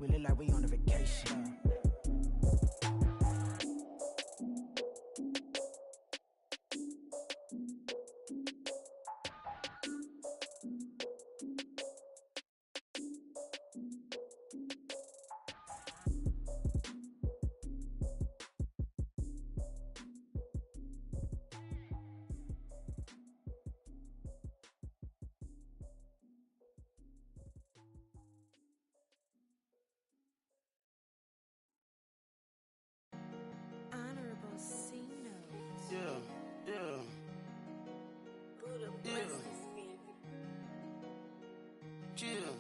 We look like we on a vacation. Honorable C notes. Yeah. Buddha Yeah. blesses me. Yeah.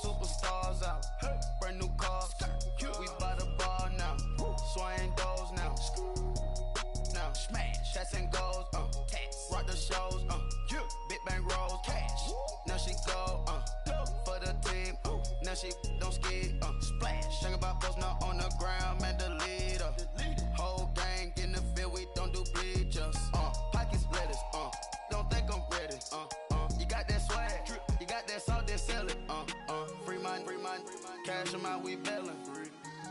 Superstars out. Brand new cars. We by the bar now. Swaying doors now. Now smash. Shots and goals. Rock the shows. Big bang rolls. Cash. Now she go. For the team. Now she don't ski. Splash. Think about post now on the ground. Man, the leader. Whole gang in the field. We don't do bleachers. Pockets lettuce. Don't think I'm ready. You got that swag. You got that salt, then sell it. Free mind. Cash them out, we bailin'.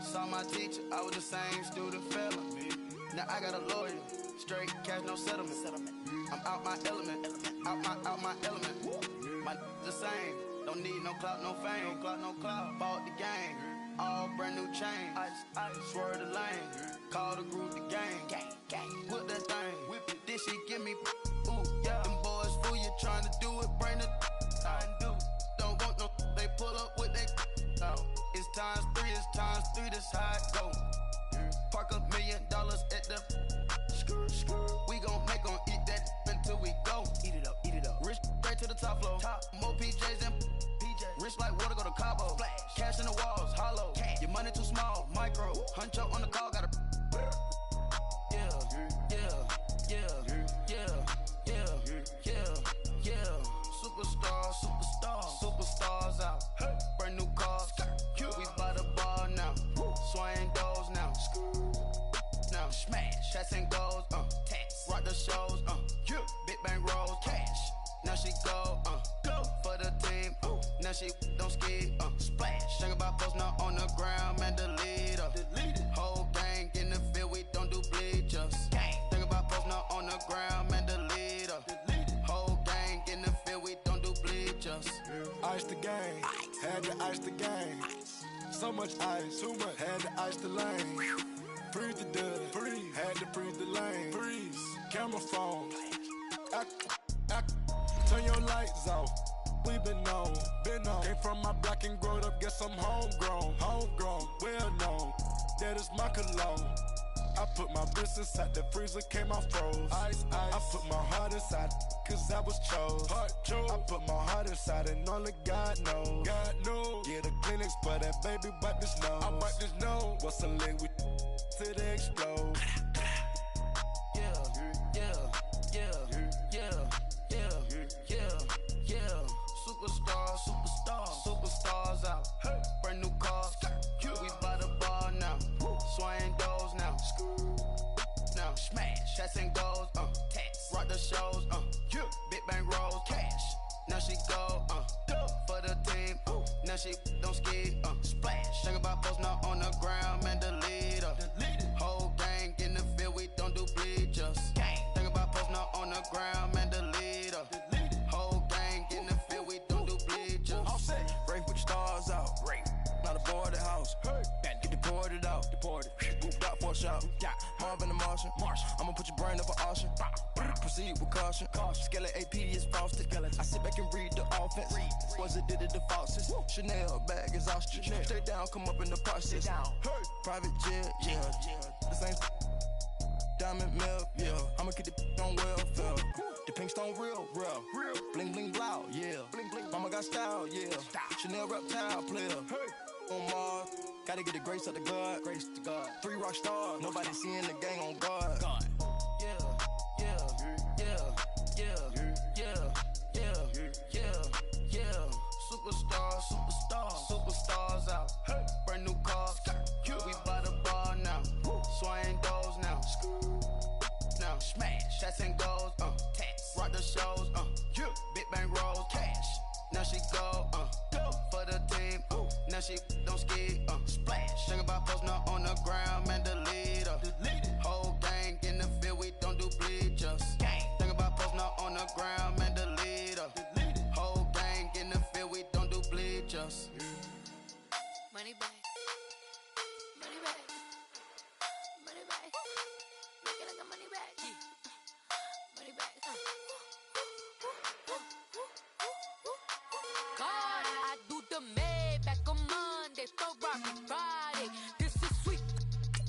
Saw my teacher, I was the same student fella. Now I got a lawyer. Straight cash, no settlement. I'm out my element. Out my element. My the same. Don't need no clout, no fame. No clout. Bought the game. All brand new chain. I swerve the lane. Call the group the gang. Whip that thing. Whip it. This shit give me. Ooh, yeah. Them boys fool you trying to do it. Bring the. I do. Don't want no. They pull up with that. It's times three. This how it go. Park $1 million at the. We gon' make 'em eat that until we go. Eat it up. Rich straight to the top floor. More PJs than PJ. Rich like water, go to Cabo. Flash. Cash in the walls, hollow. Cash. Your money too small, micro. Huncho on the call, gotta. Superstars out. Brand new cars. We by the bar now. Swaying doors now. Now smash. Shots and goals. Rock the shows. Big bang rolls. Cash. Now she go. For the team. Now she don't ski. Splash. Think about post now on the ground. Man, the leader. Whole gang in the field. We don't do bleachers. Think about post now on the ground. Man, the leader. Whole gang in the field. We don't do bleachers. Ice the game, had to ice the game. So much ice, too much, had to ice the lane. Freeze the dub, freeze, had to freeze the lane. Freeze, camera phone. Turn your lights off. We been on. Came from my block and growed up, guess I'm homegrown, well known. That is my cologne. I put my wrist inside the freezer, came out froze. Ice. I put my heart inside, cause I was chose. I put my heart inside and only God knows. Yeah, the clinics, but that baby bite this nose. I bite this nose. What's a link with till they explode? Superstars out. Brand new cars. We by the bar now. Swaying doors now. Now smash. Shots and goals. Rock the shows. Big bang rolls. Cash. Now she go. For the team. Now she don't ski. Splash. Think about post now on the ground. Man, the leader. Whole gang in the field. We don't do bleachers. Think about post now on the ground. Man, the leader. Whole gang in the field. We don't do bleachers. All set. Break with the stars out. Not a boarded house. Get deported out. Moved out for a shot. Marvin the Martian. I'ma put your brain up for auction. Proceed with caution. Skeleton AP is frosted. I sit back and read the offense. Was it did it the faucets? Chanel bag is ostrich. Stay down, come up in the process. Private jet, yeah. The same diamond milk, yeah. I'ma keep the on welfare. The pink stone real. Bling bling blow, yeah. Mama got style, yeah. Chanel reptile player. On Mars, gotta get the grace of the God. 3 rock stars, nobody seeing the gang on guard. Superstars out. Brand new cars. We by the bar now. Swaying now she don't ski, splash. Think about posting up on the ground, man, delete her. Whole gang in the field, we don't do bleachers. Think about posting up on the ground, man, delete her. Whole gang in the field, we don't do bleachers. Money back. Money back. Money back. Make it like a money back. Money back. God, I do the Maybach on Monday, Ferrari Friday. This is sweet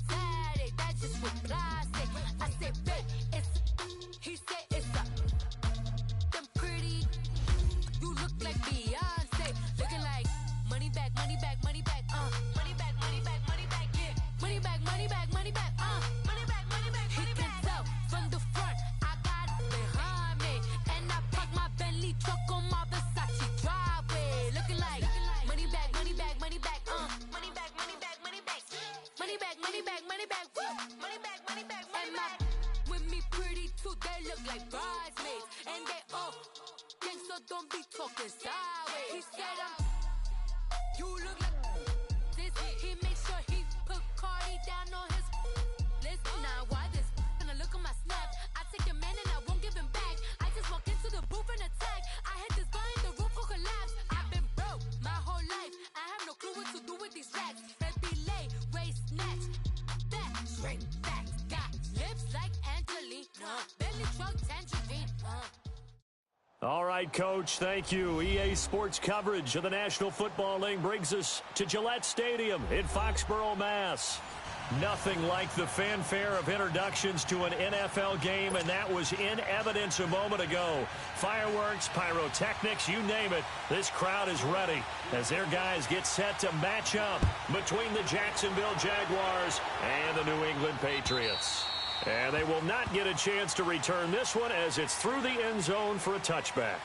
Saturday, that's just what I say. I say, babe, it's he said it's a them pretty. You look like Beyonce, looking like money back, money back, money back, money back, money back, money back, yeah, money back, money back, money back, money back, money back. He can tell from the front, I got it behind me, and I park my Bentley truck on my Versace driveway, looking like money back, money back, money back, money back, money back, money back, money back, money back, money back, money back, money back, money back. With me pretty too, they look like bridesmaids, and they all gang, so don't be talking sideways. He said you look like this. He made sure he put Cardi down on his list. Now why this? Gonna look at my snap. I take your man and I won't give him back. I just walk into the booth and attack. I hit this guy in the roof who collapse. I've been broke my whole life. I have no clue what to do with these racks. Baby lay, waist snatch, back straight back. Got lips like Angelina, belly truck tangerine. All right, Coach, thank you. EA Sports coverage of the National Football League brings us to Gillette Stadium in Foxborough, Mass. Nothing like the fanfare of introductions to an NFL game, and that was in evidence a moment ago. Fireworks, pyrotechnics, you name it. This crowd is ready as their guys get set to match up between the Jacksonville Jaguars and the New England Patriots. And they will not get a chance to return this one as it's through the end zone for a touchback.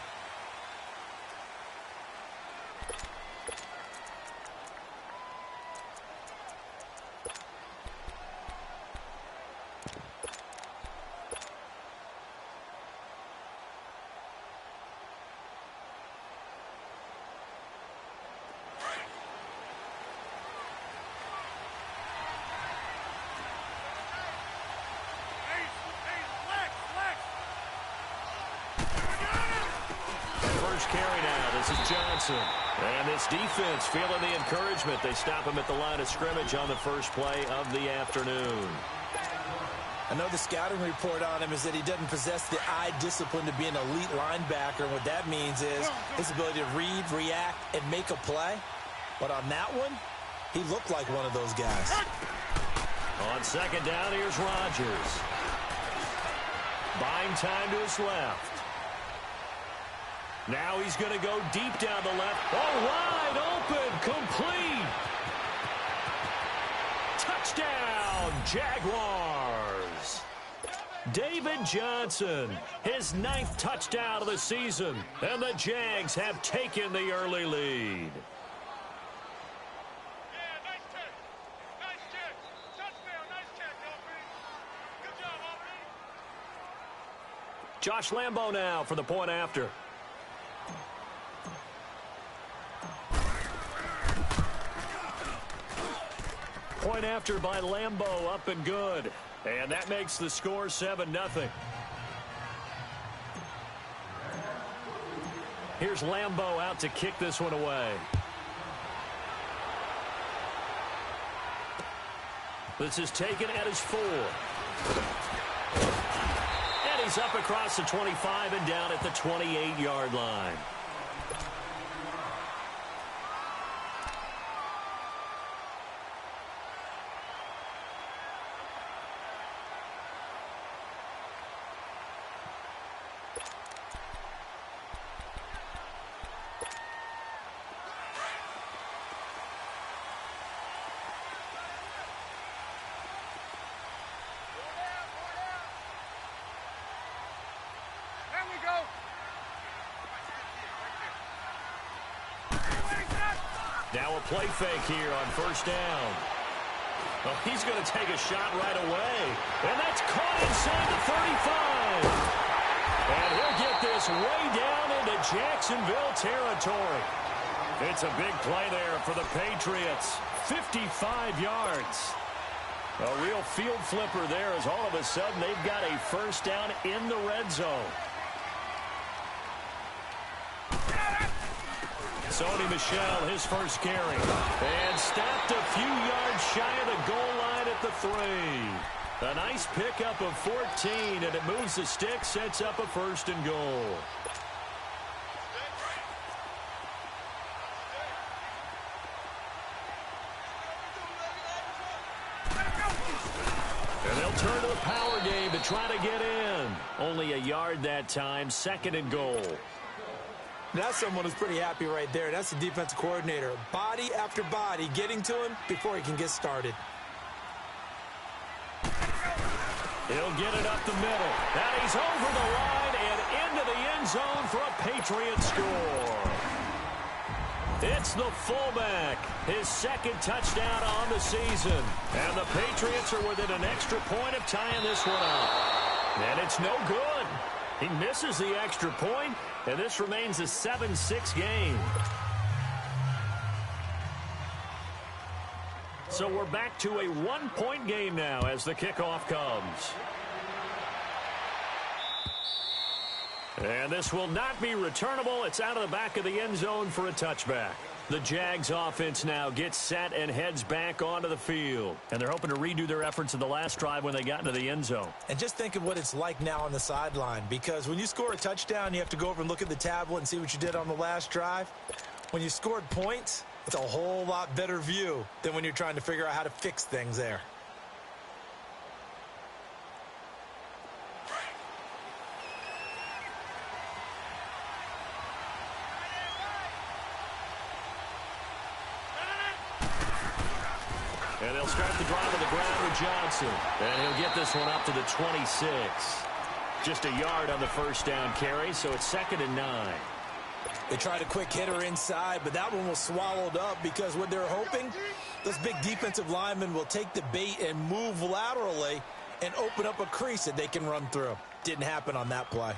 Carry now. This is Johnson. And this defense feeling the encouragement. They stop him at the line of scrimmage on the first play of the afternoon. I know the scouting report on him is that he doesn't possess the eye discipline to be an elite linebacker. And what that means is his ability to read, react, and make a play. But on that one, he looked like one of those guys. On second down, here's Rodgers. Buying time to his left. Now he's going to go deep down the left. Oh, wide open, complete. Touchdown, Jaguars. David Johnson, his 9th touchdown of the season, and the Jags have taken the early lead. Josh Lambo now for the point after. Point after by Lambo, up and good. And that makes the score 7-0. Here's Lambo out to kick this one away. This is taken at his 4. And he's up across the 25 and down at the 28-yard line. Now a play fake here on first down. Oh, he's going to take a shot right away. And that's caught inside the 35. And he'll get this way down into Jacksonville territory. It's a big play there for the Patriots. 55 yards. A real field flipper there as all of a sudden they've got a first down in the red zone. Sony Michel, his first carry. And stopped a few yards shy of the goal line at the 3. A nice pickup of 14, and it moves the stick, sets up a first and goal. And they'll turn to the power game to try to get in. Only a yard that time, second and goal. That's someone who's pretty happy right there. That's the defensive coordinator. Body after body getting to him before he can get started. He'll get it up the middle. And he's over the line and into the end zone for a Patriot score. It's the fullback. His second touchdown on the season. And the Patriots are within an extra point of tying this one up. And it's no good. He misses the extra point, and this remains a 7-6 game. So we're back to a 1-point game now as the kickoff comes. And this will not be returnable. It's out of the back of the end zone for a touchback. The Jags offense now gets set and heads back onto the field. And they're hoping to redo their efforts in the last drive when they got into the end zone. And just think of what it's like now on the sideline, because when you score a touchdown, you have to go over and look at the tablet and see what you did on the last drive. When you scored points, it's a whole lot better view than when you're trying to figure out how to fix things there. And they'll start the drive on the ground with Johnson. And he'll get this one up to the 26. Just a yard on the first down carry, so it's 2nd and 9. They tried a quick hitter inside, but that one was swallowed up because what they're hoping, those big defensive linemen will take the bait and move laterally and open up a crease that they can run through. Didn't happen on that play.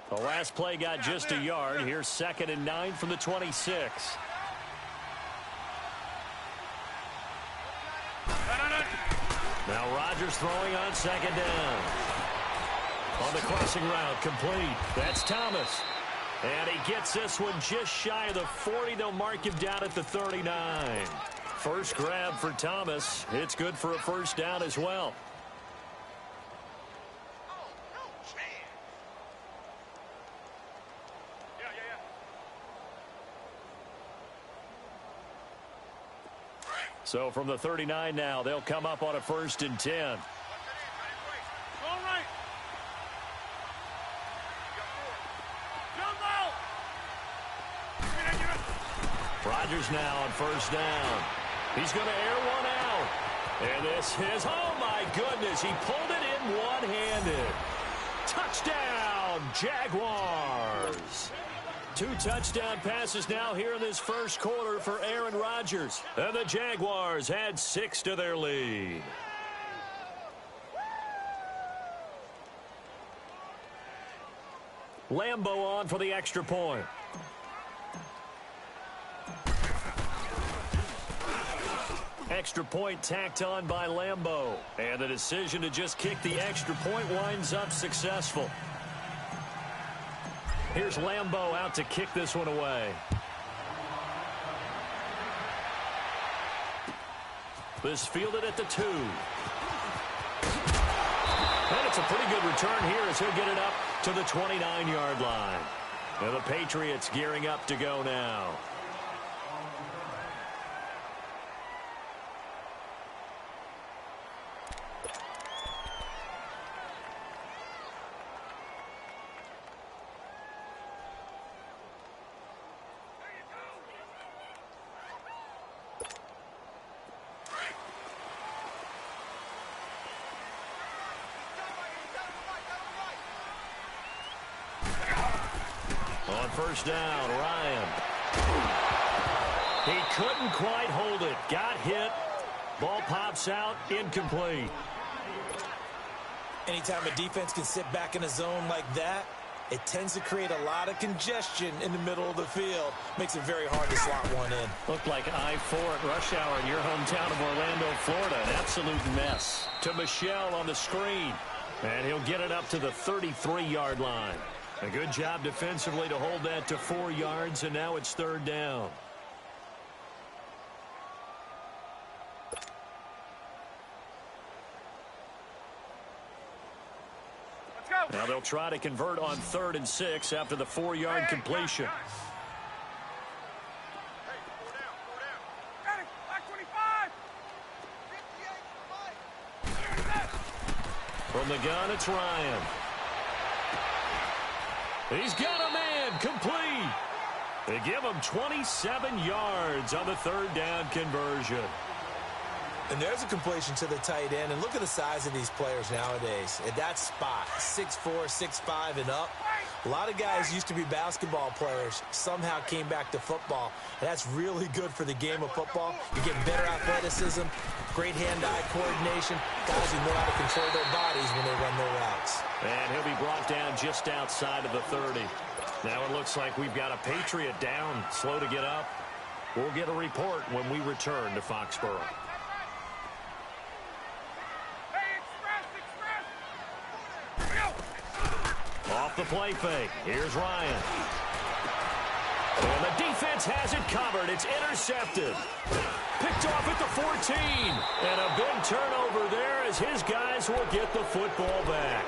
The last play got just a yard. Here's 2nd and 9 from the 26. Now Rodgers throwing on 2nd down. On the crossing route, complete. That's Thomas. And he gets this one just shy of the 40. They'll mark him down at the 39. First grab for Thomas. It's good for a first down as well. So from the 39 now, they'll come up on a 1st and 10. Rodgers now on 1st down. He's going to air one out. And this is, oh my goodness, he pulled it in one-handed. Touchdown, Jaguars. 2 touchdown passes now here in this first quarter for Aaron Rodgers. And the Jaguars add 6 to their lead. Lambeau on for the extra point. Extra point tacked on by Lambeau. And the decision to just kick the extra point winds up successful. Here's Lambeau out to kick this one away. This fielded at the 2. And it's a pretty good return here as he'll get it up to the 29-yard line. And the Patriots gearing up to go now. On 1st down, Ryan. He couldn't quite hold it. Got hit. Ball pops out, incomplete. Anytime a defense can sit back in a zone like that, it tends to create a lot of congestion in the middle of the field. Makes it very hard to slot one in. Looked like I-4 at rush hour in your hometown of Orlando, Florida. An absolute mess. To Michel on the screen. And he'll get it up to the 33-yard line. A good job defensively to hold that to 4 yards, and now it's third down. Now they'll try to convert on 3rd and 6 after the 4-yard completion. From the gun, it's Ryan. He's got a man complete. They give him 27 yards on the 3rd down conversion. And there's a completion to the tight end. And look at the size of these players nowadays. At that spot, 6'4", 6'5", and up. A lot of guys used to be basketball players, somehow came back to football. And that's really good for the game of football. You're getting better athleticism, great hand-eye coordination, guys who know how to control their bodies when they run their routes. And he'll be brought down just outside of the 30. Now it looks like we've got a Patriot down, slow to get up. We'll get a report when we return to Foxborough. Off the play fake. Here's Ryan. And the defense has it covered. It's intercepted. Picked off at the 14. And a big turnover there as his guys will get the football back.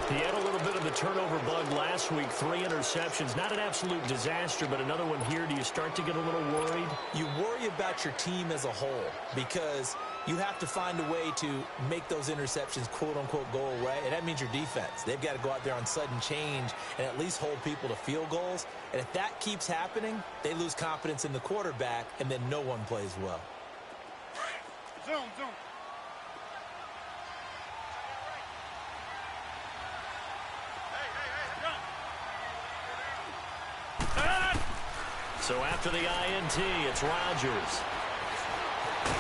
He had a little bit of the turnover bug last week. 3 interceptions. Not an absolute disaster, but another one here. Do you start to get a little worried? You worry about your team as a whole because you have to find a way to make those interceptions, quote-unquote, go away, and that means your defense. They've got to go out there on sudden change and at least hold people to field goals. And if that keeps happening, they lose confidence in the quarterback, and then no one plays well. Zoom. So after the INT, it's Rodgers.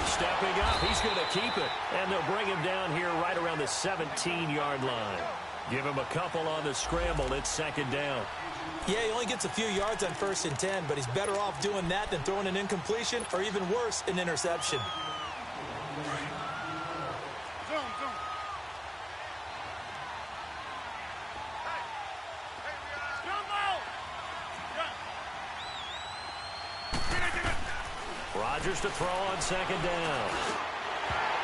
Stepping up, he's going to keep it. And they'll bring him down here right around the 17-yard line. Give him a couple on the scramble. It's 2nd down. Yeah, he only gets a few yards on 1st and 10, but he's better off doing that than throwing an incompletion or even worse, an interception. Rodgers to throw on 2nd down.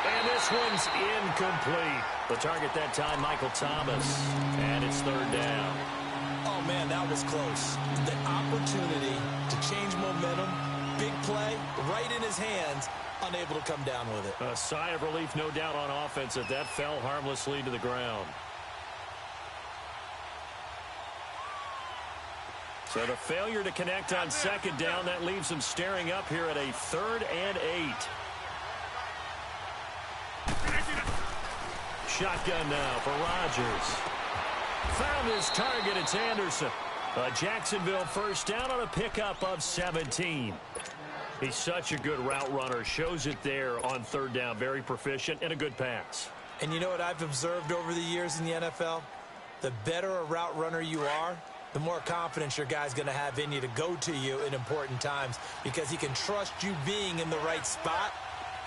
And this one's incomplete. The target that time, Michael Thomas. And it's 3rd down. Oh, man, that was close. The opportunity to change momentum, big play, right in his hands, unable to come down with it. A sigh of relief, no doubt, on offense that that fell harmlessly to the ground. So the failure to connect on 2nd down, that leaves them staring up here at a 3rd and 8. Shotgun now for Rodgers. Found his target, it's Anderson. Jacksonville 1st down on a pickup of 17. He's such a good route runner. Shows it there on 3rd down. Very proficient and a good pass. And you know what I've observed over the years in the NFL? The better a route runner you are, the more confidence your guy's going to have in you to go to you in important times because he can trust you being in the right spot,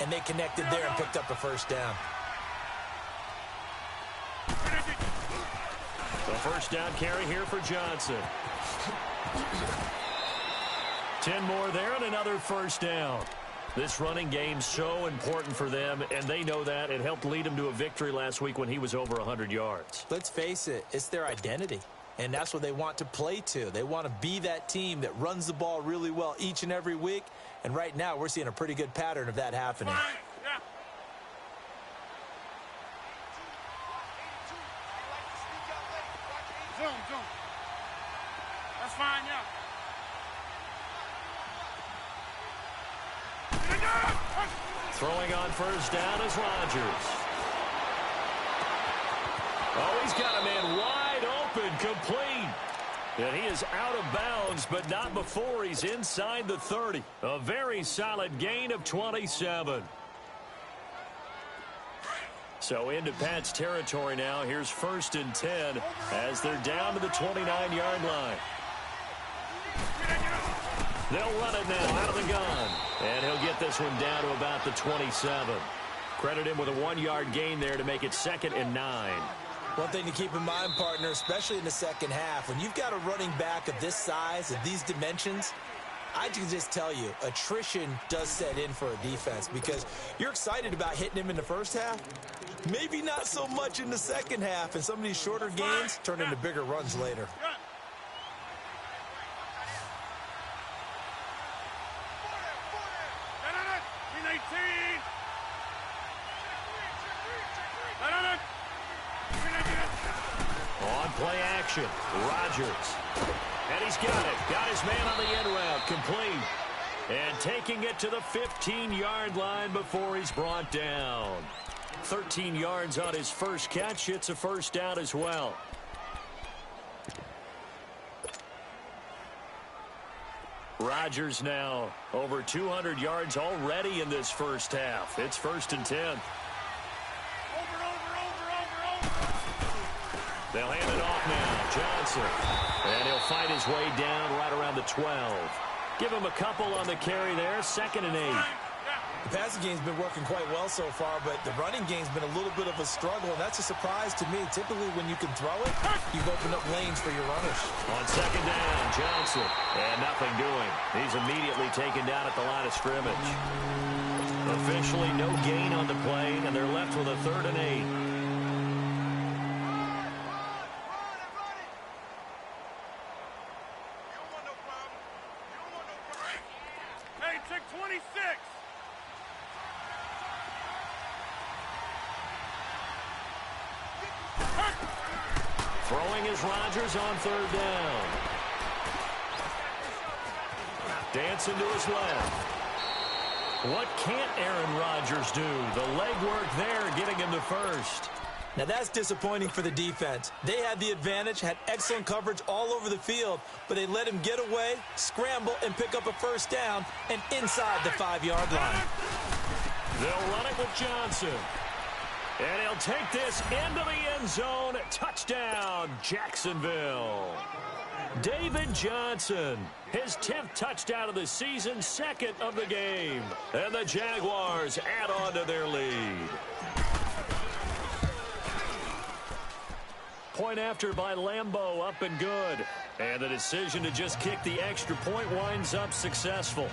and they connected there and picked up a 1st down. The 1st down carry here for Johnson. 10 more there and another 1st down. This running game's so important for them, and they know that. It helped lead them to a victory last week when he was over 100 yards. Let's face it, it's their identity. And that's what they want to play to. They want to be that team that runs the ball really well each and every week. And right now, we're seeing a pretty good pattern of that happening. Zoom. That's fine, yeah. Throwing on 1st down is Rodgers. Oh, he's got a man wide open, complete. And he is out of bounds, but not before he's inside the 30. A very solid gain of 27. So into Pat's territory now. Here's 1st and 10 as they're down to the 29-yard line. They'll run it now out of the gun. And he'll get this one down to about the 27. Credit him with a 1-yard gain there to make it 2nd and 9. One thing to keep in mind, partner, especially in the second half, when you've got a running back of this size, of these dimensions, I can just tell you, attrition does set in for a defense because you're excited about hitting him in the first half. Maybe not so much in the second half, and some of these shorter gains turn into bigger runs later. On play action, Rodgers. And he's got it. Got his man on the end route, complete. And taking it to the 15-yard line before he's brought down. 13 yards on his first catch. It's a first down as well. Rodgers now over 200 yards already in this first half. It's 1st and 10. They'll hand it off now. Johnson. And he'll fight his way down right around the 12. Give him a couple on the carry there. 2nd and 8. The passing game's been working quite well so far, but the running game's been a little bit of a struggle, and that's a surprise to me. Typically, when you can throw it, you've opened up lanes for your runners. On 2nd down, Johnson. And nothing doing. He's immediately taken down at the line of scrimmage. Officially no gain on the play, and they're left with a 3rd and 8. Throwing is Rodgers on 3rd down. Dancing to his left. What can't Aaron Rodgers do? The legwork there getting him the first. Now that's disappointing for the defense. They had the advantage, had excellent coverage all over the field, but they let him get away, scramble, and pick up a first down and inside the 5-yard line. They'll run it with Johnson. And he'll take this into the end zone. Touchdown, Jacksonville. David Johnson, his 10th touchdown of the season, 2nd of the game. And the Jaguars add on to their lead. Point after by Lambeau, up and good. And the decision to just kick the extra point winds up successful.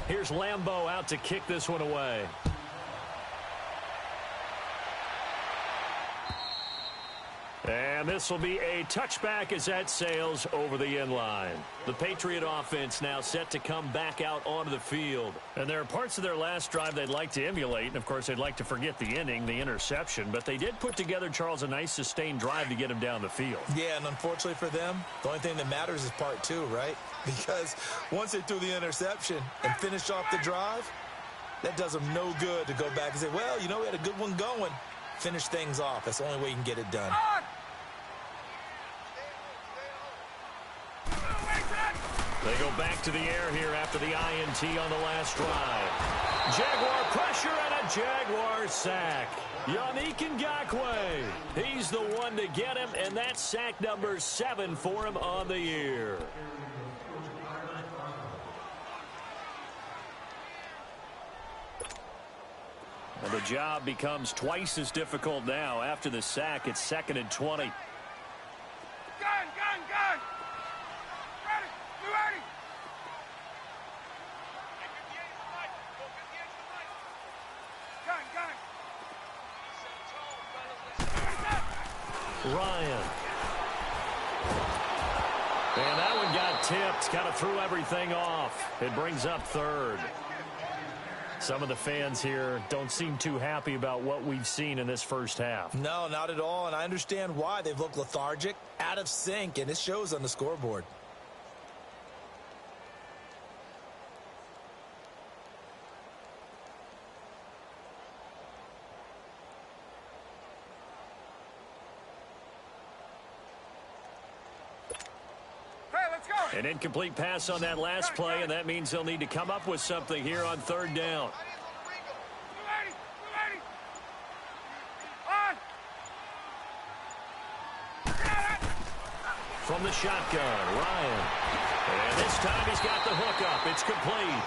Here's Lambeau out to kick this one away. And this will be a touchback as that sails over the end line. The Patriot offense now set to come back out onto the field. And there are parts of their last drive they'd like to emulate. And, of course, they'd like to forget the inning, the interception. But they did put together, Charles, a nice sustained drive to get him down the field. Yeah, and unfortunately for them, the only thing that matters is part 2, right? Because once they threw the interception and finished off the drive, that does them no good to go back and say, well, you know, we had a good one going. Finish things off. That's the only way you can get it done. They go back to the air here after the INT on the last drive. Jaguar pressure and a Jaguar sack. Yannick Ngakoue. He's the one to get him, and that's sack number 7 for him on the year. And the job becomes twice as difficult now. After the sack, it's 2nd and 20. Gun! Ready! You ready? Gun! Ryan. And that one got tipped. Kind of threw everything off. It brings up 3rd. Some of the fans here don't seem too happy about what we've seen in this first half. No, not at all, and I understand why. They've looked lethargic, out of sync, and it shows on the scoreboard. Hey, let's go! An incomplete pass on that last play, and that means they'll need to come up with something here on third down. From the shotgun, Ryan. And this time he's got the hook up. It's complete.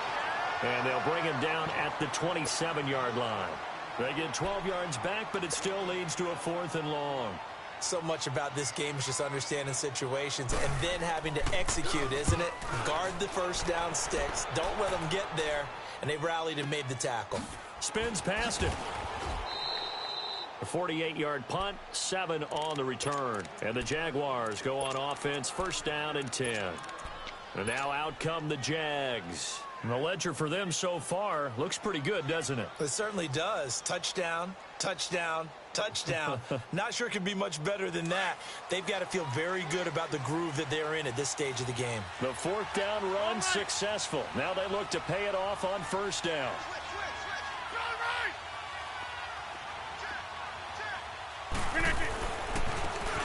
And they'll bring him down at the 27-yard line. They get 12 yards back, but it still leads to a 4th and long. So much about this game is just understanding situations and then having to execute, isn't it? Guard the first down sticks. Don't let them get there. And they rallied and made the tackle. Spins past it. A 48-yard punt, 7 on the return. And the Jaguars go on offense, first down and 10. And now out come the Jags. And the ledger for them so far looks pretty good, doesn't it? It certainly does. Touchdown, touchdown, touchdown. Not sure it can be much better than that. They've got to feel very good about the groove that they're in at this stage of the game. The 4th down run successful. Now they look to pay it off on first down.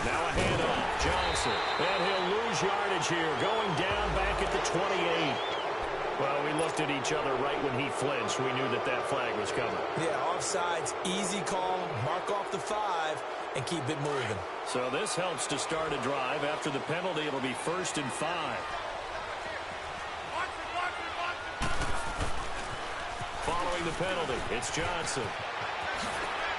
Now a handoff, Johnson. And he'll lose yardage here, going down back at the 28. Well, we looked at each other right when he flinched. We knew that that flag was coming. Yeah, offsides, easy call, mark off the 5, and keep it moving. So this helps to start a drive. After the penalty, it'll be 1st and 5. Following the penalty, it's Johnson.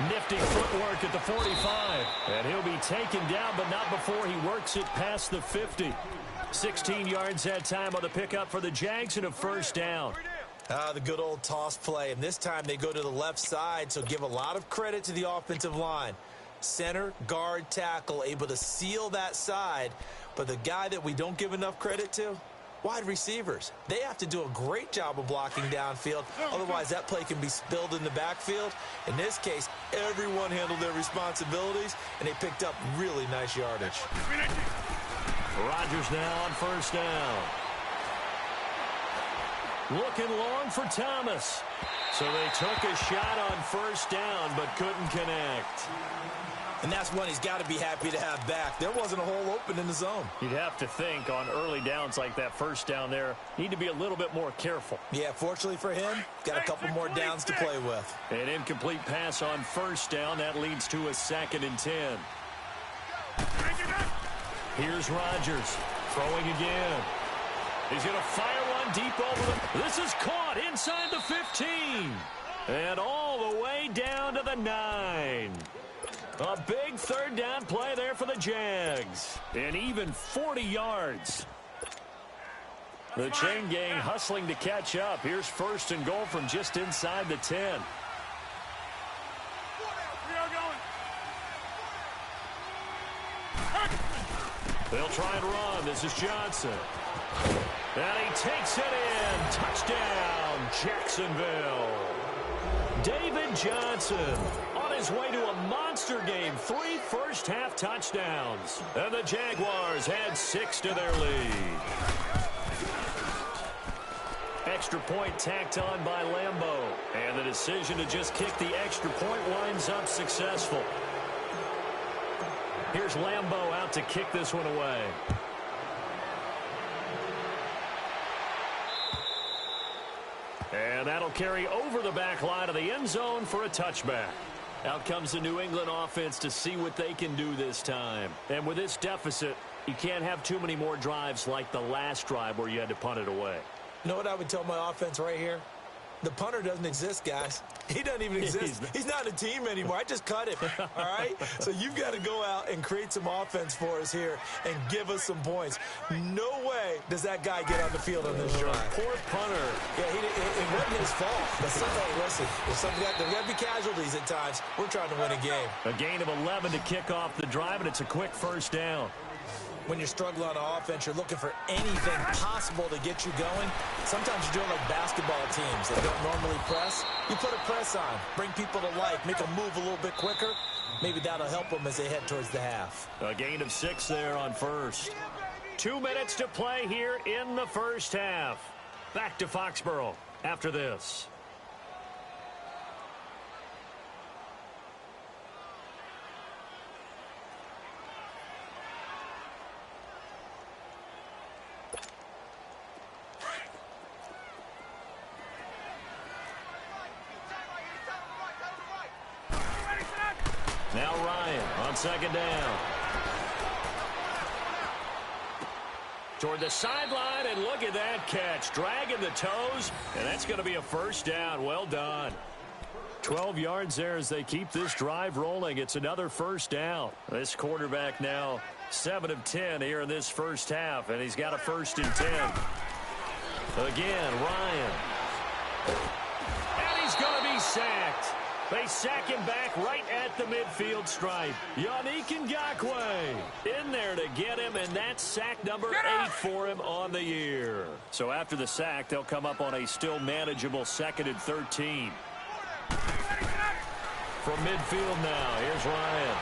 Nifty footwork at the 45. And he'll be taken down, but not before he works it past the 50. 16 yards that time on the pickup for the Jags and a first down. The good old toss play. And this time they go to the left side, so give a lot of credit to the offensive line. Center, guard, tackle, able to seal that side. But the guy that we don't give enough credit to, wide receivers. They have to do a great job of blocking downfield. Otherwise, that play can be spilled in the backfield. In this case, everyone handled their responsibilities, and they picked up really nice yardage. Rodgers now on first down. Looking long for Thomas. So they took a shot on first down, but couldn't connect. And that's one he's got to be happy to have back. There wasn't a hole open in the zone. You'd have to think on early downs like that first down there, need to be a little bit more careful. Yeah, fortunately for him, got a couple more downs to play with. An incomplete pass on first down. That leads to a 2nd and 10. Here's Rodgers throwing again. He's going to fire one deep over the... This is caught inside the 15. And all the way down to the 9. A big third down play there for the Jags. And even 40 yards. The chain gang hustling to catch up. Here's 1st and goal from just inside the 10. They'll try and run. This is Johnson. And he takes it in. Touchdown, Jacksonville. David Johnson on his way to a monster game. 3 first-half touchdowns. And the Jaguars add 6 to their lead. Extra point tacked on by Lambeau. And the decision to just kick the extra point winds up successful. Here's Lambeau out to kick this one away. And that'll carry over the back line of the end zone for a touchback. Out comes the New England offense to see what they can do this time. And with this deficit, you can't have too many more drives like the last drive where you had to punt it away. You know what I would tell my offense right here? The punter doesn't exist, guys. He doesn't even exist. He's not a team anymore. I just cut him, all right? So you've got to go out and create some offense for us here and give us some points. No way does that guy get on the field on this drive. Poor punter. Yeah, it wasn't his fault. But sometimes, listen, there's got to be casualties at times. We're trying to win a game. A gain of 11 to kick off the drive, and it's a quick first down. When you're struggling on offense, you're looking for anything possible to get you going. Sometimes you're doing like basketball teams that don't normally press. You put a press on, bring people to life, make them move a little bit quicker. Maybe that'll help them as they head towards the half. A gain of 6 there on first. 2 minutes to play here in the first half. Back to Foxborough after this. Now Ryan on second down. Toward the sideline, and look at that catch. Dragging the toes, and that's going to be a first down. Well done. 12 yards there as they keep this drive rolling. It's another first down. This quarterback now 7 of 10 here in this first half, and he's got a 1st and 10. Again, Ryan. And he's going to be sacked. They sack him back right at the midfield stripe. Yannick Ngakoue in there to get him, and that's sack number 8 for him on the year. So after the sack, they'll come up on a still manageable 2nd and 13. From midfield now, here's Ryan.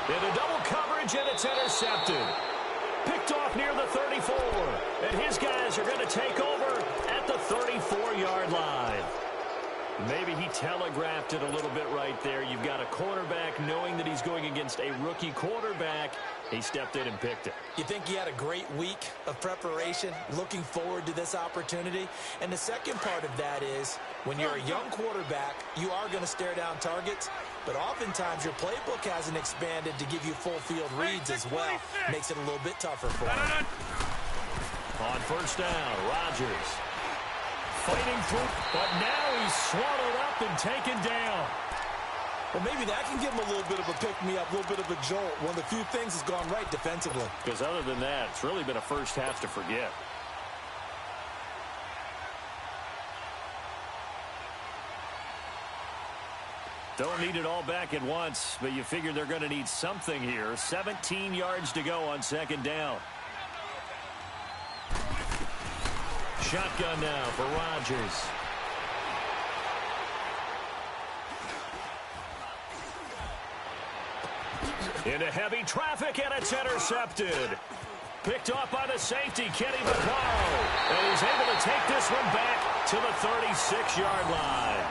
Into double coverage, and it's intercepted. Picked off near the 34, and his guys are going to take over at the 34-yard line. Maybe he telegraphed it a little bit right there. You've got a quarterback knowing that he's going against a rookie quarterback. He stepped in and picked it. You think he had a great week of preparation, looking forward to this opportunity? And the second part of that is, when you're a young quarterback, you are going to stare down targets, but oftentimes your playbook hasn't expanded to give you full field reads as well. Makes it a little bit tougher for him. On first down, Rodgers fighting through, but now he's swallowed up and taken down. Well, maybe that can give him a little bit of a pick-me-up, a little bit of a jolt. One of the few things has gone right defensively. Because other than that, it's really been a first half to forget. Don't need it all back at once, but you figure they're going to need something here. 17 yards to go on second down. Shotgun now for Rodgers. Into heavy traffic, and it's intercepted. Picked off by the safety, Kenny Vaccaro. And he's able to take this one back to the 36-yard line.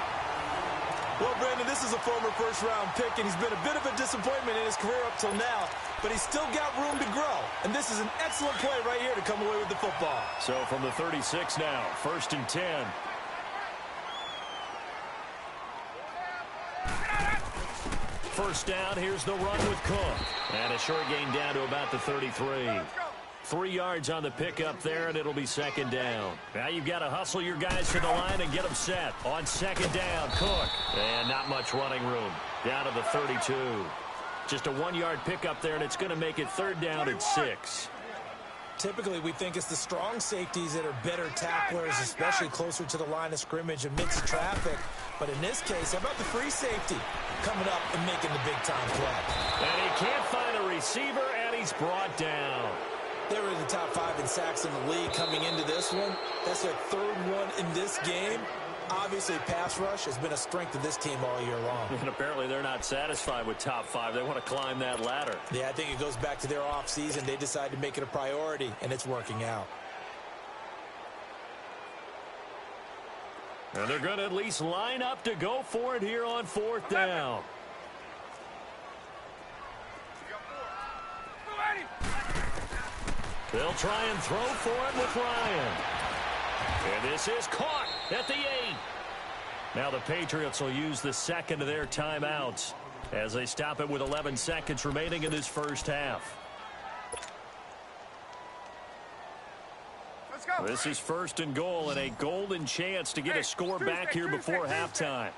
Well, Brandon, this is a former first-round pick, and he's been a bit of a disappointment in his career up till now, but he's still got room to grow, and this is an excellent play right here to come away with the football. So from the 36 now, 1st and 10. First down, here's the run with Cook. And a short gain down to about the 33. 3 yards on the pickup there, and it'll be second down. Now you've got to hustle your guys to the line and get them set. On second down, Cook. And not much running room. Down to the 32. Just a 1-yard pickup there, and it's going to make it 3rd down and 6. Typically, we think it's the strong safeties that are better tacklers, especially closer to the line of scrimmage amidst traffic. But in this case, how about the free safety coming up and making the big-time play? And he can't find a receiver, and he's brought down. They were in the top 5 in sacks in the league coming into this one. That's their 3rd one in this game. Obviously, pass rush has been a strength of this team all year long. And apparently they're not satisfied with top 5. They want to climb that ladder. Yeah, I think it goes back to their offseason. They decided to make it a priority, and it's working out. And they're going to at least line up to go for it here on 4th down. They'll try and throw for it with Ryan. And this is caught at the 8. Now the Patriots will use the second of their timeouts as they stop it with 11 seconds remaining in this first half. Let's go. This is 1st and goal and a golden chance to get a score back here before halftime.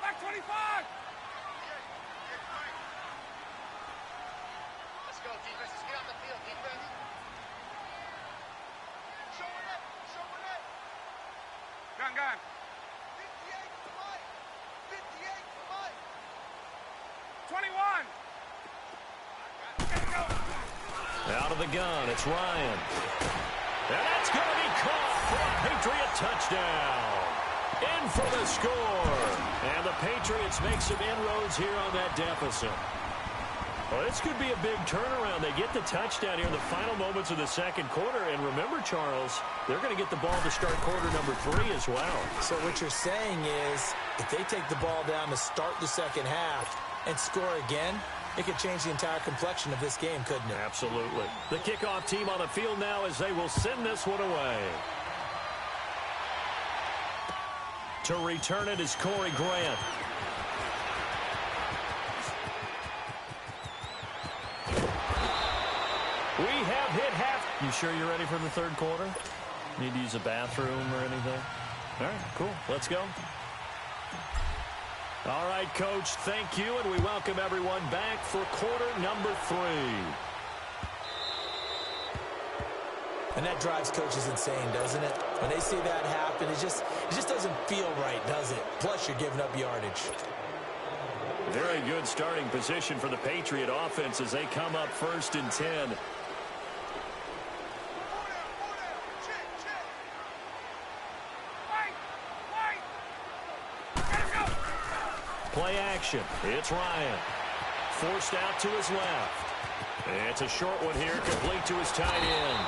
Back 25. Let's go, defense. Let's get off the field, defense. Showing it. Showing it. Gun. 58 for Mike. 58 for Mike. 21. Out of the gun, it's Ryan. And that's going to be caught for a Patriot touchdown. In for the score. And the Patriots make some inroads here on that deficit. Well, this could be a big turnaround. They get the touchdown here in the final moments of the second quarter. And remember, Charles, they're going to get the ball to start quarter number 3 as well. So what you're saying is, if they take the ball down to start the second half and score again, it could change the entire complexion of this game, couldn't it? Absolutely. The kickoff team on the field now as they will send this one away. To return it is Corey Grant. We have hit half. You sure you're ready for the third quarter? Need to use a bathroom or anything? All right, cool. Let's go. All right, Coach, thank you, and we welcome everyone back for quarter number 3. And that drives coaches insane, doesn't it? When they see that happen, it just doesn't feel right, does it? Plus, you're giving up yardage. Very good starting position for the Patriot offense as they come up 1st and 10. Play action. It's Ryan. Forced out to his left. It's a short one here, complete to his tight end.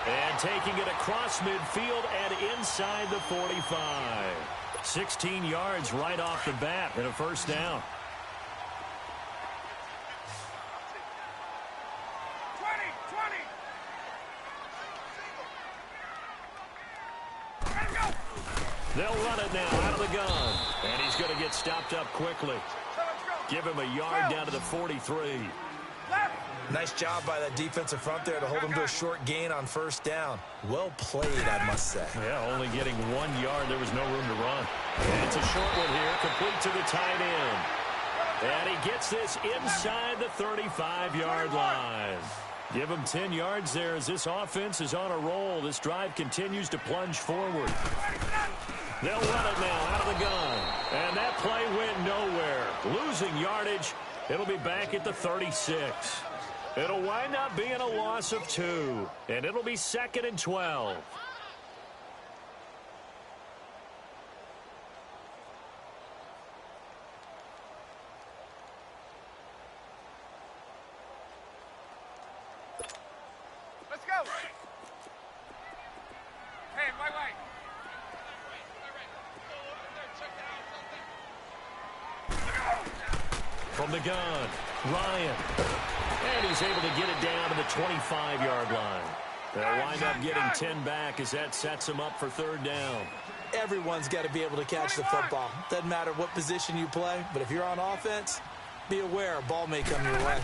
And taking it across midfield and inside the 45. 16 yards right off the bat and a 1st down. 20. Go. They'll run it now out of the gun. And he's going to get stopped up quickly. Give him a yard down to the 43. Nice job by that defensive front there to hold him to a short gain on 1st down. Well played, I must say. Yeah, only getting 1 yard. There was no room to run. And it's a short one here, complete to the tight end. And he gets this inside the 35-yard line. Give him 10 yards there as this offense is on a roll. This drive continues to plunge forward. They'll run it now out of the gun. And that play went nowhere. Losing yardage. It'll be back at the 36. It'll wind up being a loss of 2. And it'll be 2nd and 12. Let's go. Hey, my way. From the gun, Ryan. And he's able to get it down to the 25-yard line. They'll wind up getting 10 back as that sets them up for 3rd down. Everyone's got to be able to catch the football. Doesn't matter what position you play, but if you're on offense, be aware a ball may come your way.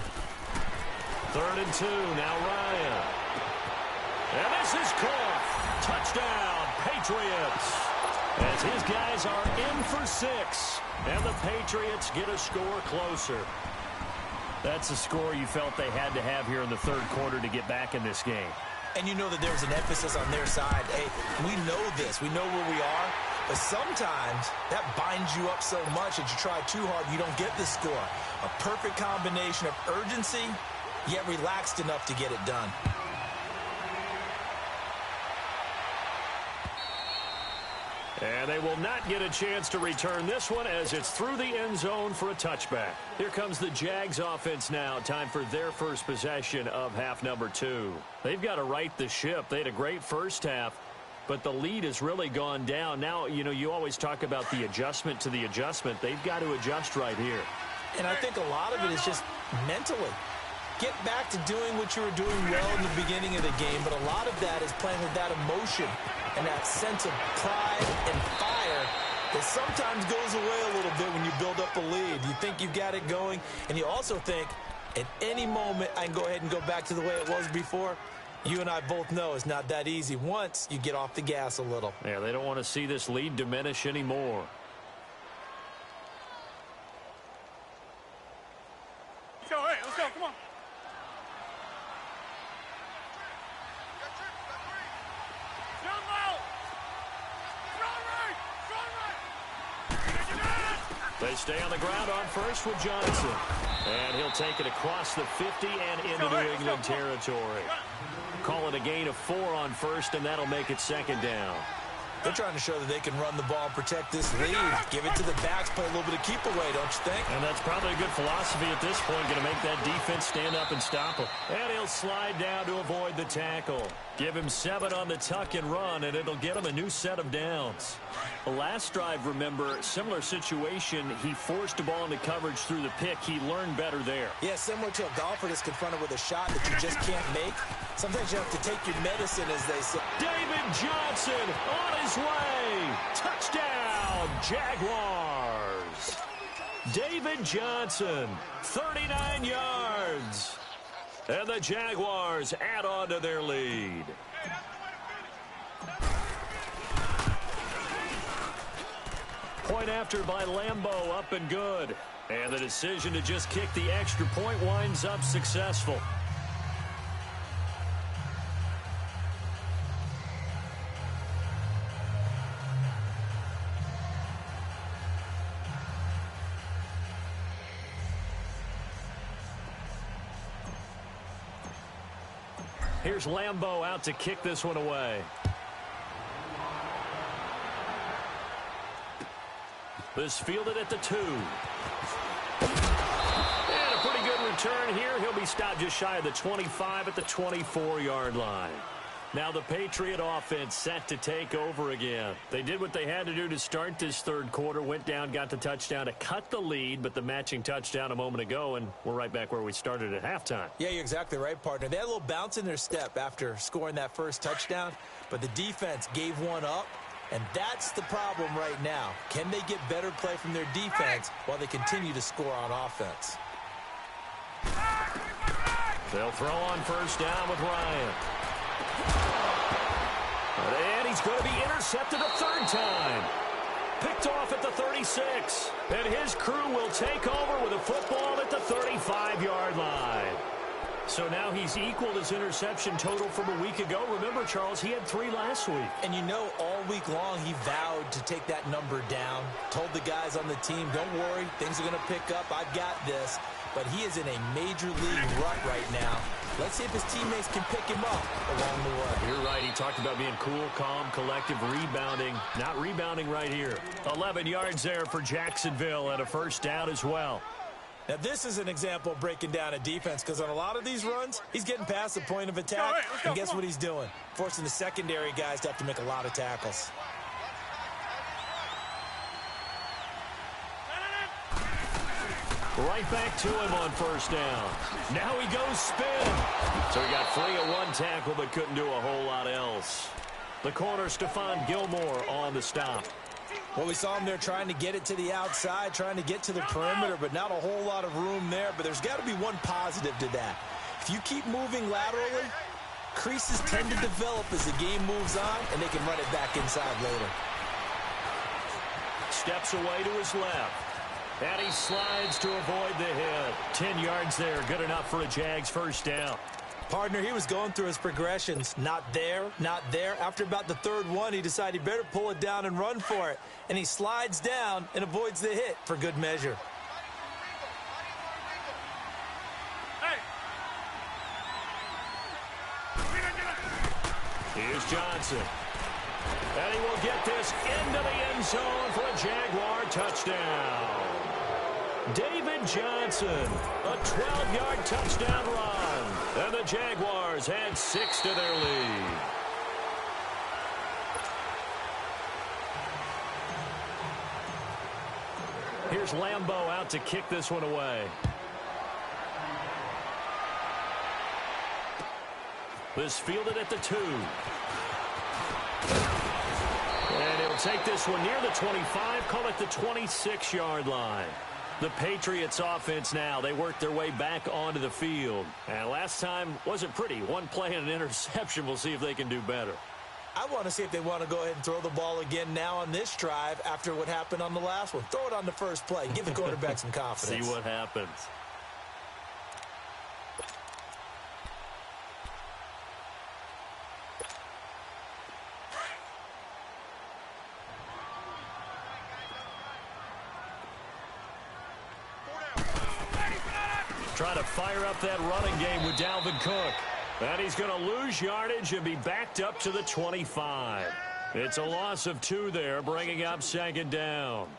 3rd and 2, now Ryan. And this is caught. Touchdown, Patriots. As his guys are in for 6. And the Patriots get a score closer. That's a score you felt they had to have here in the 3rd quarter to get back in this game. And you know that there was an emphasis on their side. Hey, we know this. We know where we are. But sometimes that binds you up so much that you try too hard, you don't get the score. A perfect combination of urgency, yet relaxed enough to get it done. And they will not get a chance to return this one as it's through the end zone for a touchback. Here comes the Jags offense now. Time for their first possession of half number 2. They've got to right the ship. They had a great first half, but the lead has really gone down. Now, you know, you always talk about the adjustment to the adjustment. They've got to adjust right here. And I think a lot of it is just mentally. Get back to doing what you were doing well in the beginning of the game, but a lot of that is playing with that emotion and that sense of pride and fire that sometimes goes away a little bit when you build up a lead. You think you've got it going, and you also think at any moment I can go ahead and go back to the way it was before. You and I both know it's not that easy once you get off the gas a little. Yeah, they don't want to see this lead diminish anymore. Let's go, hey, let's go, come on. They stay on the ground on first with Johnson. And he'll take it across the 50 and into New England territory. Call it a gain of 4 on first, and that'll make it 2nd down. They're trying to show that they can run the ball and protect this lead. Give it to the backs, play a little bit of keep away, don't you think? And that's probably a good philosophy at this point, going to make that defense stand up and stop him. And he'll slide down to avoid the tackle. Give him 7 on the tuck and run, and it'll get him a new set of downs. The last drive, remember, similar situation. He forced a ball into coverage through the pick. He learned better there. Yeah, similar to a golfer that's confronted with a shot that you just can't make. Sometimes you have to take your medicine, as they say. David Johnson on his way. Touchdown, Jaguars. David Johnson, 39 yards. And the Jaguars add on to their lead. Point after by Lambeau, up and good. And the decision to just kick the extra point winds up successful. Here's Lambeau out to kick this one away. This fielded at the 2. And a pretty good return here. He'll be stopped just shy of the 25 at the 24-yard line. Now the Patriot offense set to take over again. They did what they had to do to start this third quarter. Went down, got the touchdown to cut the lead, but the matching touchdown a moment ago, and we're right back where we started at halftime. Yeah, you're exactly right, partner. They had a little bounce in their step after scoring that first touchdown, but the defense gave one up, and that's the problem right now. Can they get better play from their defense while they continue to score on offense? They'll throw on first down with Ryan. And he's going to be intercepted a third time. Picked off at the 36. And his crew will take over with a football at the 35-yard line. So now he's equaled his interception total from a week ago. Remember, Charles, he had 3 last week. And you know, all week long he vowed to take that number down. Told the guys on the team, don't worry, things are going to pick up. I've got this. But he is in a major league rut right now. Let's see if his teammates can pick him up along the way. You're right. He talked about being cool, calm, collective, rebounding. Not rebounding right here. 11 yards there for Jacksonville and a first down as well. Now, this is an example of breaking down a defense because on a lot of these runs, he's getting past the point of attack. And guess what he's doing? Forcing the secondary guys to have to make a lot of tackles. Right back to him on first down. Now he goes spin. So he got free of one tackle but couldn't do a whole lot else. The corner, Stephon Gilmore, on the stop. Well, we saw him there trying to get it to the outside, trying to get to the perimeter, but not a whole lot of room there. But there's got to be one positive to that. If you keep moving laterally, creases tend to develop as the game moves on, and they can run it back inside later. Steps away to his left. And he slides to avoid the hit. 10 yards there, good enough for a Jags first down. Partner, he was going through his progressions. Not there, not there. After about the third one, he decided he better pull it down and run for it. And he slides down and avoids the hit for good measure. Here's Johnson. And he will get this into the end zone for a Jaguar touchdown. David Johnson, a 12-yard touchdown run. And the Jaguars add 6 to their lead. Here's Lambeau out to kick this one away. This fielded at the 2. And he'll take this one near the 25, call it the 26-yard line. The Patriots offense now, they work their way back onto the field. And last time wasn't pretty. One play and an interception. We'll see if they can do better. I want to see if they want to go ahead and throw the ball again now on this drive after what happened on the last one. Throw it on the first play. Give the quarterback some confidence. See what happens. Trying to fire up that running game with Dalvin Cook. And he's going to lose yardage and be backed up to the 25. It's a loss of 2 there, bringing up second down.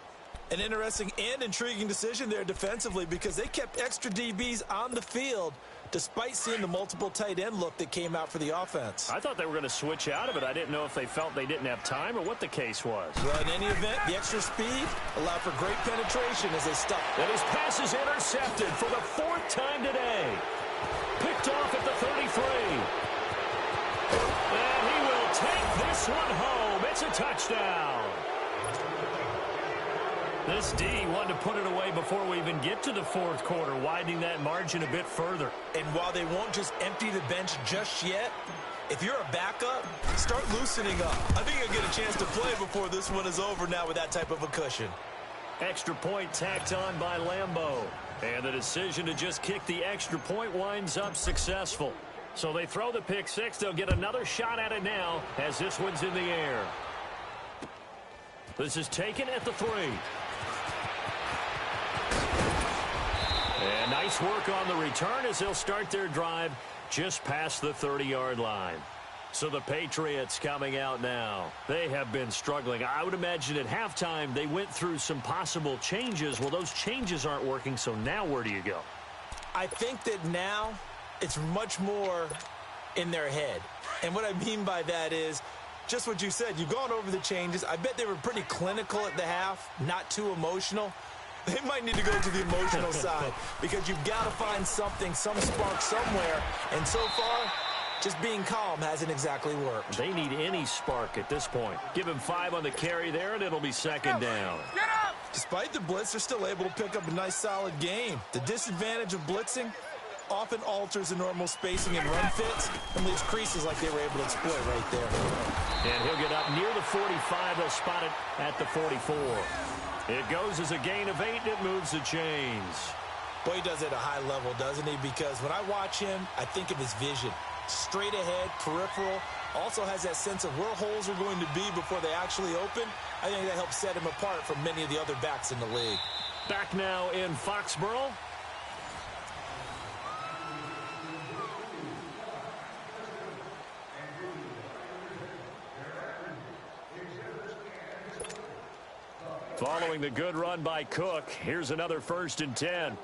An interesting and intriguing decision there defensively because they kept extra DBs on the field despite seeing the multiple tight end look that came out for the offense. I thought they were going to switch out of it. I didn't know if they felt they didn't have time or what the case was. Well, in any event, the extra speed allowed for great penetration as they stuck. And his pass is intercepted for the 4th time today. Picked off at the 33. And he will take this one home. It's a touchdown. This D wanted to put it away before we even get to the fourth quarter, widening that margin a bit further. And while they won't just empty the bench just yet, if you're a backup, start loosening up. I think you'll get a chance to play before this one is over now with that type of a cushion. Extra point tacked on by Lambeau. And the decision to just kick the extra point winds up successful. So they throw the pick six. They'll get another shot at it now as this one's in the air. This is taken at the 3. And nice work on the return as they'll start their drive just past the 30-yard line. So the Patriots coming out now. They have been struggling. I would imagine at halftime they went through some possible changes. Well, those changes aren't working, so now where do you go? I think that now it's much more in their head. And what I mean by that is just what you said. You've gone over the changes. I bet they were pretty clinical at the half, not too emotional. They might need to go to the emotional side because you've got to find something, some spark somewhere. And so far, just being calm hasn't exactly worked. They need any spark at this point. Give him 5 on the carry there, and it'll be second down. Get up! Despite the blitz, they're still able to pick up a nice, solid game. The disadvantage of blitzing often alters the normal spacing and run fits and leaves creases like they were able to exploit right there. And he'll get up near the 45. They'll spot it at the 44. It goes as a gain of 8, and it moves the chains. Boy, he does it at a high level, doesn't he? Because when I watch him, I think of his vision. Straight ahead, peripheral, also has that sense of where holes are going to be before they actually open. I think that helps set him apart from many of the other backs in the league. Back now in Foxborough. Following the good run by Cook, here's another 1st and 10.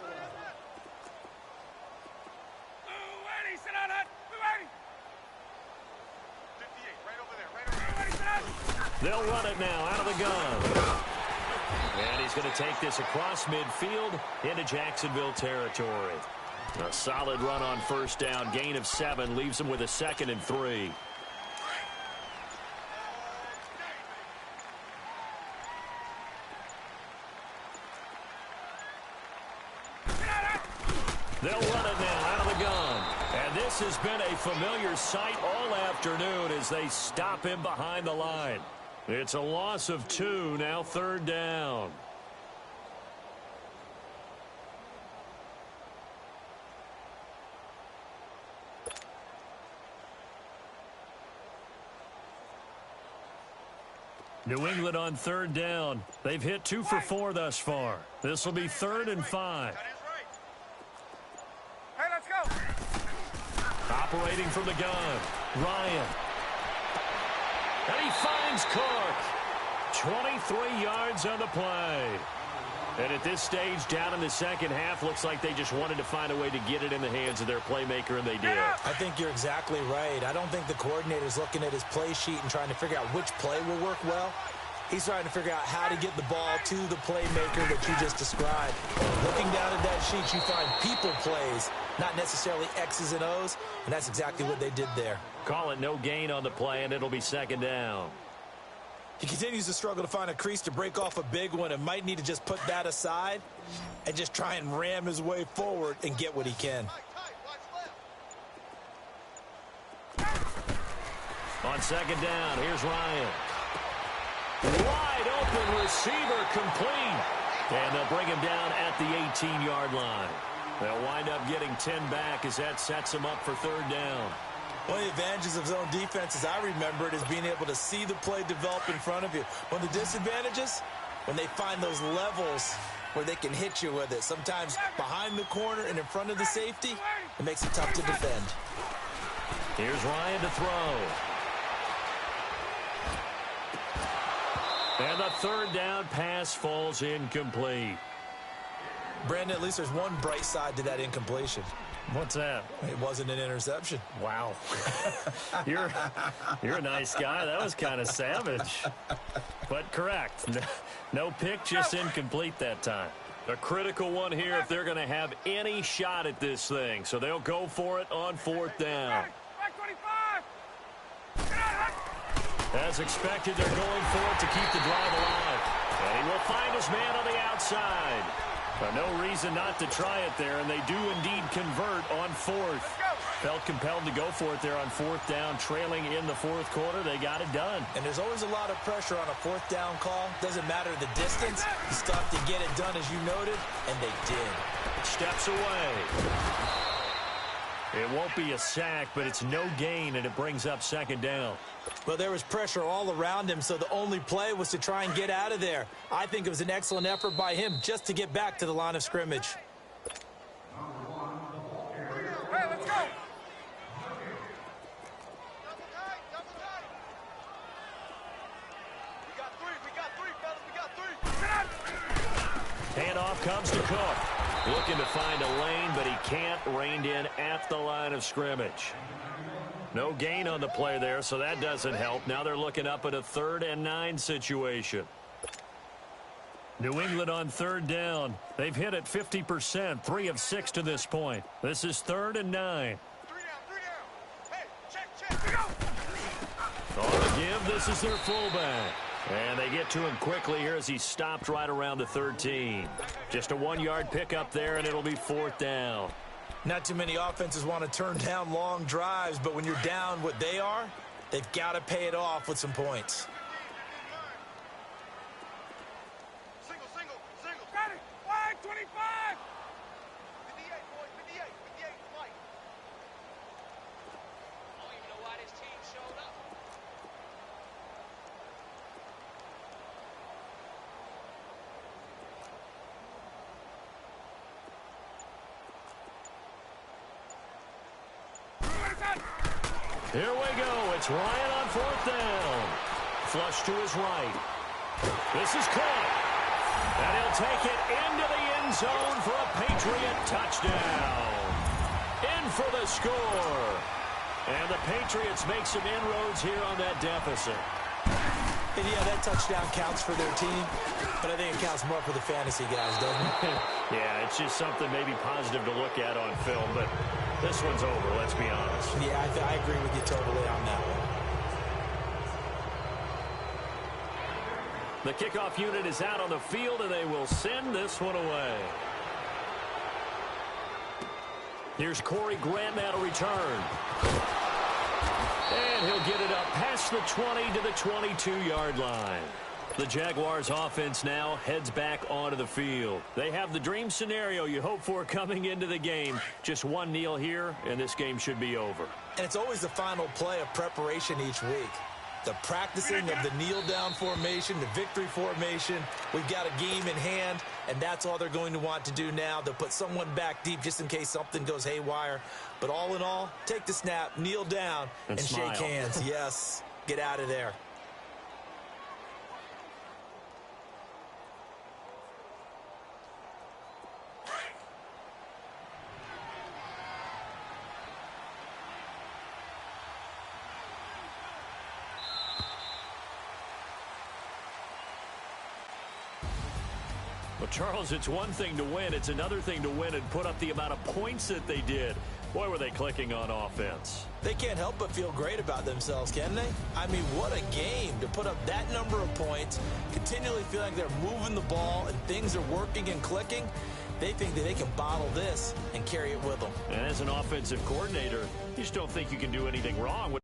They'll run it now out of the gun. And he's going to take this across midfield into Jacksonville territory. A solid run on 1st down, gain of 7, leaves him with a 2nd and 3. They'll run it now out of the gun. And this has been a familiar sight all afternoon as they stop him behind the line. It's a loss of 2, now 3rd down. New England on 3rd down. They've hit 2 for 4 thus far. This will be 3rd and 5. Hey, let's go. Operating from the gun, Ryan. And he finds Cook. 23 yards on the play. And at this stage, down in the second half, looks like they just wanted to find a way to get it in the hands of their playmaker, and they did. I think you're exactly right. I don't think the coordinator's looking at his play sheet and trying to figure out which play will work well. He's trying to figure out how to get the ball to the playmaker that you just described. Looking down at that sheet, you find people plays, not necessarily X's and O's, and that's exactly what they did there. Call it no gain on the play, and it'll be 2nd down. He continues to struggle to find a crease to break off a big one and might need to just put that aside and just try and ram his way forward and get what he can. On 2nd down, here's Ryan. Wide open receiver complete. And they'll bring him down at the 18-yard line. They'll wind up getting 10 back as that sets him up for 3rd down. One of the advantages of zone defense, as I remember it, is being able to see the play develop in front of you. One of the disadvantages, when they find those levels where they can hit you with it. Sometimes behind the corner and in front of the safety, it makes it tough to defend. Here's Ryan to throw. And the 3rd down pass falls incomplete. Brandon, at least there's one bright side to that incompletion. What's that? It wasn't an interception. Wow. You're a nice guy. That was kind of savage. But correct. No pick, just incomplete that time. A critical one here if they're going to have any shot at this thing. So they'll go for it on 4th down. As expected, they're going for it to keep the drive alive. And he will find his man on the outside. But no reason not to try it there, and they do indeed convert on fourth. Felt compelled to go for it there on fourth down, trailing in the fourth quarter. They got it done. And there's always a lot of pressure on a fourth down call. Doesn't matter the distance. You still have to get it done, as you noted, and they did. Steps away. It won't be a sack, but it's no gain, and it brings up second down. Well, there was pressure all around him, so the only play was to try and get out of there. I think it was an excellent effort by him just to get back to the line of scrimmage. Hey, let's go! We got three, fellas. We got three. Handoff comes to Cook. Looking to find a lane, but he can't. Reined in at the line of scrimmage. No gain on the play there, so that doesn't help. Now they're looking up at a 3rd and 9 situation. New England on 3rd down. They've hit it 50%, 3 of 6 to this point. This is 3rd and 9. 3 down. Hey, check. We go. On the give, this is their fullback. And they get to him quickly here as he stopped right around the 13. Just a 1-yard pickup there, and it'll be 4th down. Not too many offenses want to turn down long drives, but when you're down what they are, they've got to pay it off with some points. Single. Got it! Flag 25! 58, boys. 58 flight. I don't even know why this team showed up. Here we go. It's Ryan on 4th down. Flush to his right. This is caught. And he'll take it into the end zone for a Patriot touchdown. In for the score. And the Patriots make some inroads here on that deficit. And yeah, that touchdown counts for their team, but I think it counts more for the fantasy guys, doesn't it? Yeah, it's just something maybe positive to look at on film, but this one's over, let's be honest. Yeah, I agree with you totally on that one. The kickoff unit is out on the field, and they will send this one away. Here's Corey Grant now to return. And he'll get it up past the 20 to the 22-yard line. The Jaguars offense now heads back onto the field. They have the dream scenario you hope for coming into the game. Just one kneel here, and this game should be over. And it's always the final play of preparation each week. The practicing of the kneel-down formation, the victory formation. We've got a game in hand, and that's all they're going to want to do now. They'll put someone back deep just in case something goes haywire. But all in all, take the snap, kneel down, and shake hands. Yes, get out of there. Well, Charles, it's one thing to win. It's another thing to win and put up the amount of points that they did. Boy, were they clicking on offense. They can't help but feel great about themselves, can they? I mean, what a game to put up that number of points, continually feel like they're moving the ball and things are working and clicking. They think that they can bottle this and carry it with them. And as an offensive coordinator, you just don't think you can do anything wrong with